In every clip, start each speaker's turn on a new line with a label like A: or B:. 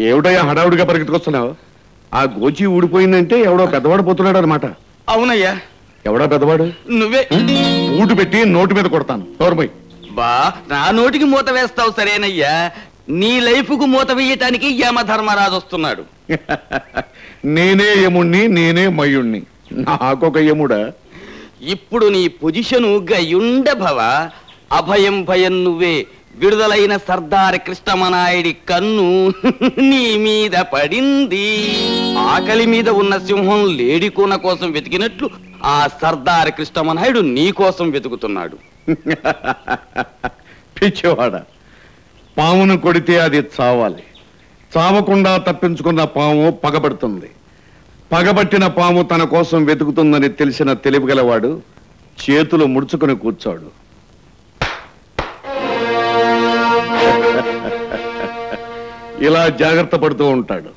A: ఏమిటయ్యా హడావుడిగా పరిగెత్తుకొస్తున్నావు? ఆ గోచి ఊడిపోయిందంటే ఎవడో పెద్దవాడు పోతున్నాడు అనమాట.
B: అవునయ్యా.
A: ఎవడా పెద్దవాడు?
B: నువ్వే.
A: ఊటు పెట్టి నోటు మీద కొడతాను. నోరుమై.
B: బా, నా నోటికి మూత వేస్తావు సరేనయ్యా, నీ లైఫ్ కు మూత వేయటానికి యమధర్మరాజు వస్తున్నాడు.
A: నేనే యముణ్ణి, నేనే మయుణ్ణి, నాకొక యముడా?
B: ఇప్పుడు నీ పొజిషను గయుండ భవ. అభయం భయం నువ్వే. విడుదలైన సర్దార్ కృష్ణమనాయుడి కన్ను నీ మీద పడింది. ఆకలి మీద ఉన్న సింహం లేడికోన కోసం వెతికినట్లు ఆ సర్దార్ కృష్ణమనాయుడు నీ కోసం వెతుకుతున్నాడు.
A: పిచ్చివాడ, పామును కొడితే అది చావాలి. చావకుండా తప్పించుకున్న పాము పగబడుతుంది. పగబట్టిన పాము తన కోసం వెతుకుతుందని తెలిసిన తెలివిగలవాడు చేతులు ముడుచుకుని కూర్చోడు. ఇలా జాగ్రత్త పడుతూ ఉంటాడు.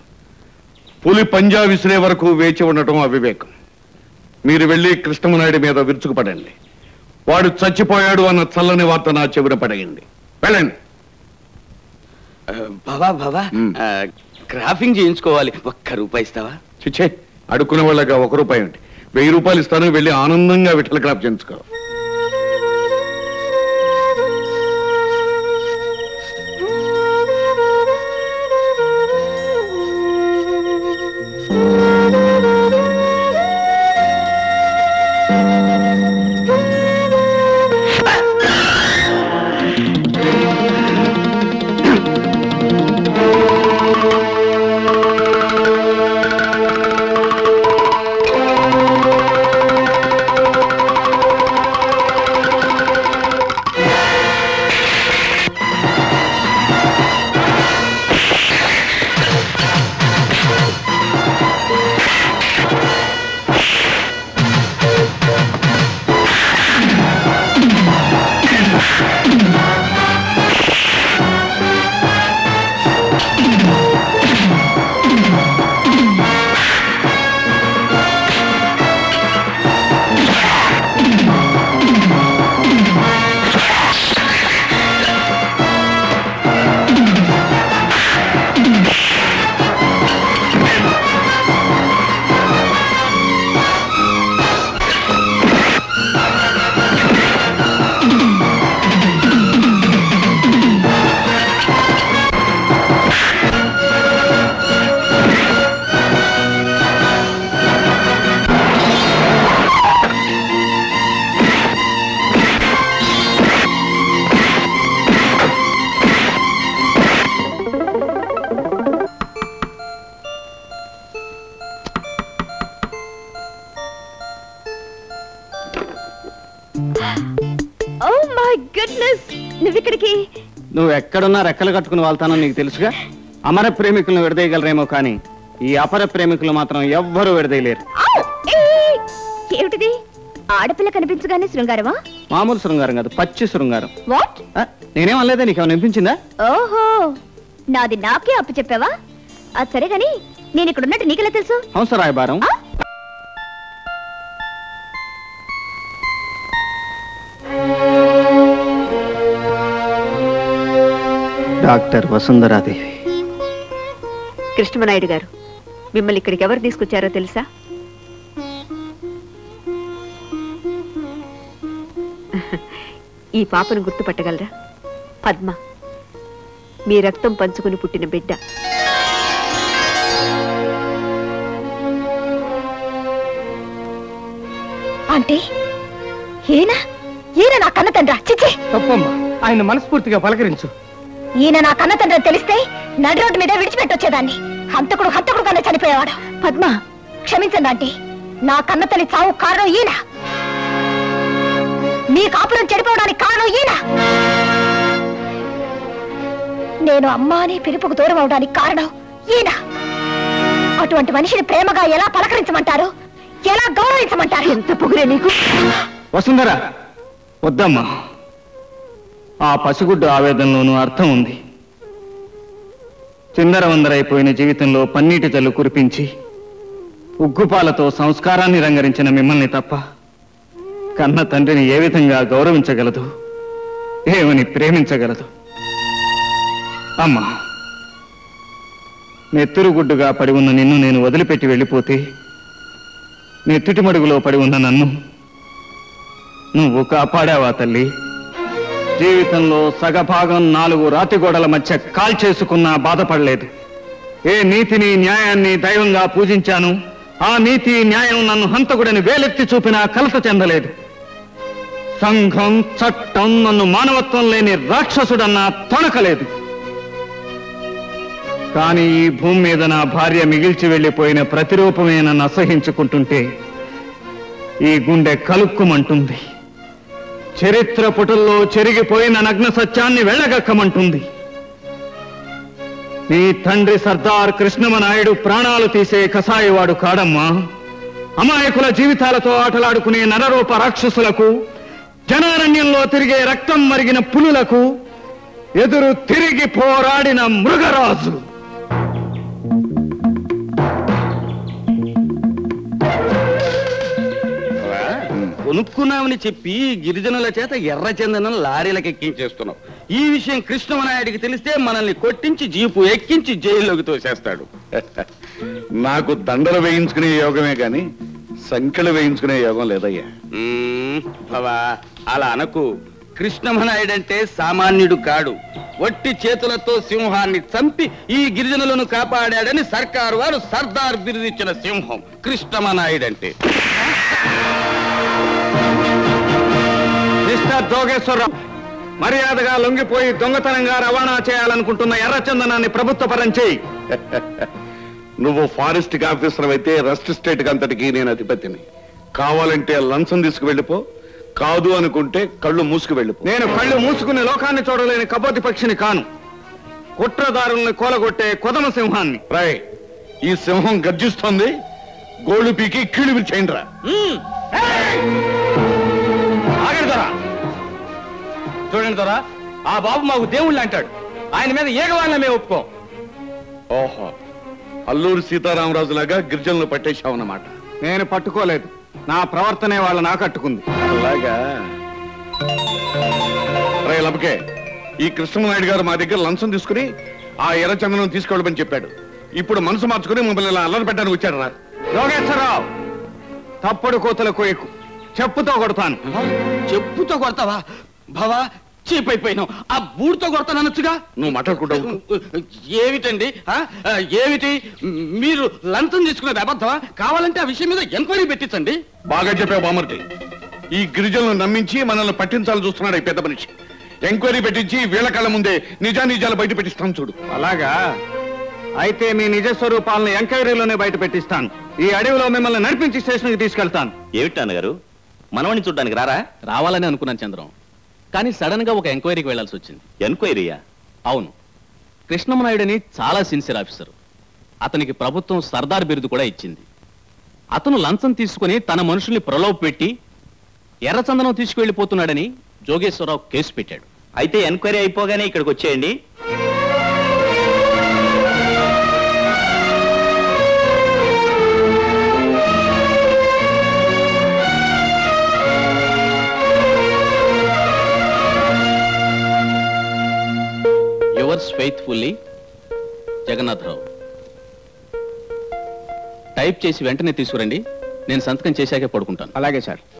A: పులి పంజా విసిరే వరకు వేచి ఉండటం అవివేకం. మీరు వెళ్ళి కృష్ణమనాయుడి మీద విరుచుకుపడండి. వాడు చచ్చిపోయాడు అన్న చల్లని వార్త నా చెవిన పడేయండి. వెళ్ళండి.
B: భవా భవా, క్రాఫింగ్ చేయించుకోవాలి. ₹1 ఇస్తావా?
A: చిచ్చే, అడుక్కునే వాళ్ళగా ₹1 ఏంటి? ₹1000 ఇస్తాను. వెళ్ళి ఆనందంగా విఠల క్రాఫ్ చేయించుకో.
C: నువ్వు ఎక్కడున్నా రెక్కలు కట్టుకుని వెళ్తానని నీకు తెలుసుగా. అమర ప్రేమికులను విడదీయగలరేమో కానీ ఈ అపర ప్రేమికులు మాత్రం ఎవ్వరూ విడదీయలేరు.
D: ఏమిటిది? ఆడపిల్ల కనిపించగానే శృంగారమా?
C: మామూలు శృంగారం కాదు, పచ్చి శృంగారం.
D: వాట్?
C: నేనేం అనలేదా? నీకేమైనా అనిపించిందా?
D: ఓహో, నాది నాకే అప్పు చెప్పావా? అది సరే గాని నేను ఇక్కడ ఉన్నట్టు నీకెలా తెలుసు?
C: అవును సార్, రాయబారం. డాక్టర్ వసుంధరాదేవి.
E: కృష్ణమనాయుడు గారు, మిమ్మల్ని ఇక్కడికి ఎవరు తీసుకొచ్చారో తెలుసా? ఈ పాపను గుర్తుపట్టగలరా? పద్మ, మీ రక్తం పంచుకుని పుట్టిన బిడ్డ.
D: అంటే ఈయన నా కన్న తండ్రా? చిచ్చి,
C: తప్పమ్మా, ఆయన మనస్ఫూర్తిగా పలకరించు.
D: ఈయన నా కన్న తండ్రి తెలిస్తే నడి రోడ్డు మీద విడిచిపెట్టొచ్చేదాన్ని. హంతకుడు కన్నా చనిపోయేవాడు. పద్మ, క్షమించండి ఆంటీ, నా కన్న తల్లి చావు కారణం ఈయన. మీ కాపురం చెడిపోవడానికి కారణం ఈయన. నేను అమ్మా అని పిలుపుకు దూరం అవడానికి కారణం ఈయన. అటువంటి మనిషిని ప్రేమగా ఎలా పలకరించమంటారు? ఎలా గౌరవించమంటారు?
E: ఎంత పొగిరే నీకు!
C: వసుంధర, వద్దమ్మా. ఆ పసిగుడ్డు ఆవేదనలోనూ అర్థం ఉంది. చిందరవందరైపోయిన జీవితంలో పన్నీటి జల్లు కురిపించి ఉగ్గుపాలతో సంస్కారాన్ని రంగరించిన మిమ్మల్ని తప్ప కన్న తండ్రిని ఏ విధంగా గౌరవించగలదు, ఏమని ప్రేమించగలదు? అమ్మా, నెత్తురుగుడ్డుగా పడి ఉన్న నిన్ను నేను వదిలిపెట్టి వెళ్ళిపోతే నెత్తుటి మడుగులో పడి ఉన్న నన్ను నువ్వు కాపాడావా తల్లి? జీవితంలో సగభాగం 4 రాతిగోడల మధ్య కాల్చేసుకున్నా బాధపడలేదు. ఏ నీతిని న్యాయాన్ని దైవంగా పూజించాను, ఆ నీతి న్యాయం నన్ను హంతకుడని వేలెత్తి చూపినా కలత చెందలేదు. సంఘం చట్టం నన్ను మానవత్వం లేని రాక్షసుడన్నా తొణకలేదు. కానీ ఈ భూమి మీద నా భార్య మిగిల్చి వెళ్ళిపోయిన ప్రతిరూపమే నన్ను అసహించుకుంటుంటే ఈ గుండె కలుక్కుమంటుంది. చరిత్ర పుటల్లో చెరిగిపోయిన నగ్న సత్యాన్ని వెళ్ళగక్కమంటుంది. నీ తండ్రి సర్దార్ కృష్ణమనాయుడు ప్రాణాలు తీసే కసాయివాడు కాడమ్మా. అమాయకుల జీవితాలతో ఆటలాడుకునే నరరూప రాక్షసులకు, జనారణ్యంలో తిరిగే రక్తం మరిగిన పులులకు ఎదురు తిరిగి పోరాడిన మృగరాజు.
B: కొనుక్కున్నామని చెప్పి గిరిజనుల చేత ఎర్ర చందనం లారీలకు ఎక్కించేస్తున్నావు. ఈ విషయం కృష్ణమనాయుడికి తెలిస్తే మనల్ని కొట్టించి జీపు ఎక్కించి జైల్లోకి తోసేస్తాడు.
A: నాకు దండలు వేయించుకునే యోగమే గాని సంఖ్యలు వేయించుకునే యోగం లేదయ్యా.
B: బావా, అలా అనకు. కృష్ణమనాయుడు అంటే సామాన్యుడు కాడు. వట్టి చేతులతో సింహాన్ని చంపి ఈ గిరిజనులను కాపాడాడని సర్కారు వారు సర్దార్ బిరుదిచ్చిన సింహం కృష్ణమనాయుడు అంటే.
C: మిస్టర్ జోగేశ్వరరావు, మర్యాదగా లొంగిపోయి దొంగతనంగా రవాణా చేయాలనుకుంటున్న ఎర్రచందనాన్ని ప్రభుత్వపరం చేయి.
A: నువ్వు ఫారెస్ట్ ఆఫీసర్ అయితే రెస్ట్ స్టేట్ అంతటికి నేను అధిపతిని. కావాలంటే లంచం తీసుకువెళ్ళిపో, కాదు అనుకుంటే కళ్ళు మూసుకు వెళ్ళిపో.
C: నేను కళ్ళు మూసుకుని లోకాన్ని చూడలేని కబోతి పక్షిని కాను. కుట్రదారుల్ని కోలగొట్టే కొదమ సింహాన్ని.
A: రాయ్, ఈ సింహం గర్జిస్తోంది. గోళ్ళు పీకి కీళ్ళు విరిచేయండిరా.
B: చూడండి దొరా, ఆ బాబు మాకు దేవుళ్ళు అంటాడు. ఆయన మీద ఏగవాళ్ళ మేము ఒప్పుకోం.
A: ఓహో, అల్లూరి సీతారామరాజు లాగా గిరిజనులు పట్టేశావన్నమాట.
C: నేను పట్టుకోలేదు, నా ప్రవర్తనే వాళ్ళ నాకట్టుకుంది.
A: అలాగా? రే లబకే, ఈ కృష్ణమనాయుడు గారు మా దగ్గర లంచం తీసుకుని ఆ ఎర్రచందనం తీసుకెళ్ళమని చెప్పాడు. ఇప్పుడు మనసు మార్చుకుని మమ్మల్ని ఇలా అల్లరి పెట్టడానికి వచ్చాడు రా.
C: యోగేశ్వరరావు, తప్పుడు కోతలకు ఎక్కువ చెప్పుతో కొడతాను.
B: చెప్పుతో కొడతావా? బావా, చీపైపోయినావు. ఆ బూడితో కొడతానొచ్చుగా.
A: నువ్వు మాట్లాడుకుంటావు.
B: ఏమిటండి ఏమిటి? మీరు లంచం తీసుకునేది అబద్ధమా? కావాలంటే ఆ విషయం మీద ఎంక్వైరీ పెట్టించండి.
A: బాగా చెప్పావు బామర్ది. ఈ గిరిజనులను నమ్మించి మనల్ని పట్టించాలని చూస్తున్నాడు ఈ పెద్ద మనిషి. ఎంక్వైరీ పెట్టించి వీళ్ళ కళ్ళ ముందే నిజాలు బయట పెట్టిస్తాను చూడు.
C: అలాగా? అయితే మీ నిజ స్వరూపాలను ఎంక్వైరీలోనే బయట పెట్టిస్తాను. ఈ అడవిలో మిమ్మల్ని నడిపించి స్టేషన్కి తీసుకెళ్తాను.
F: ఏమిటి నాన్నగారు, మనవణ్ణి చూడ్డానికి రారా?
G: రావాలని అనుకున్నాను చంద్రం, కానీ సడన్ గా ఒక ఎంక్వైరీకి వెళ్లాల్సి వచ్చింది.
F: ఎంక్వైరీయా?
G: అవును, కృష్ణమనాయుడని చాలా సిన్సియర్ ఆఫీసర్. అతనికి ప్రభుత్వం సర్దార్ బిరుదు కూడా ఇచ్చింది. అతను లంచం తీసుకుని తన మనుషుల్ని ప్రలోభ పెట్టి ఎర్రచందనం తీసుకువెళ్లిపోతున్నాడని జోగేశ్వరరావు కేసు పెట్టాడు.
F: అయితే ఎంక్వైరీ అయిపోగానే ఇక్కడికి వచ్చేయండి.
G: Yours faithfully Jagannatharao. టైప్ చేసి వెంటనే తీసుకురండి. నేను సంతకం చేశాకే పడుకుంటాను.
C: అలాగే సార్.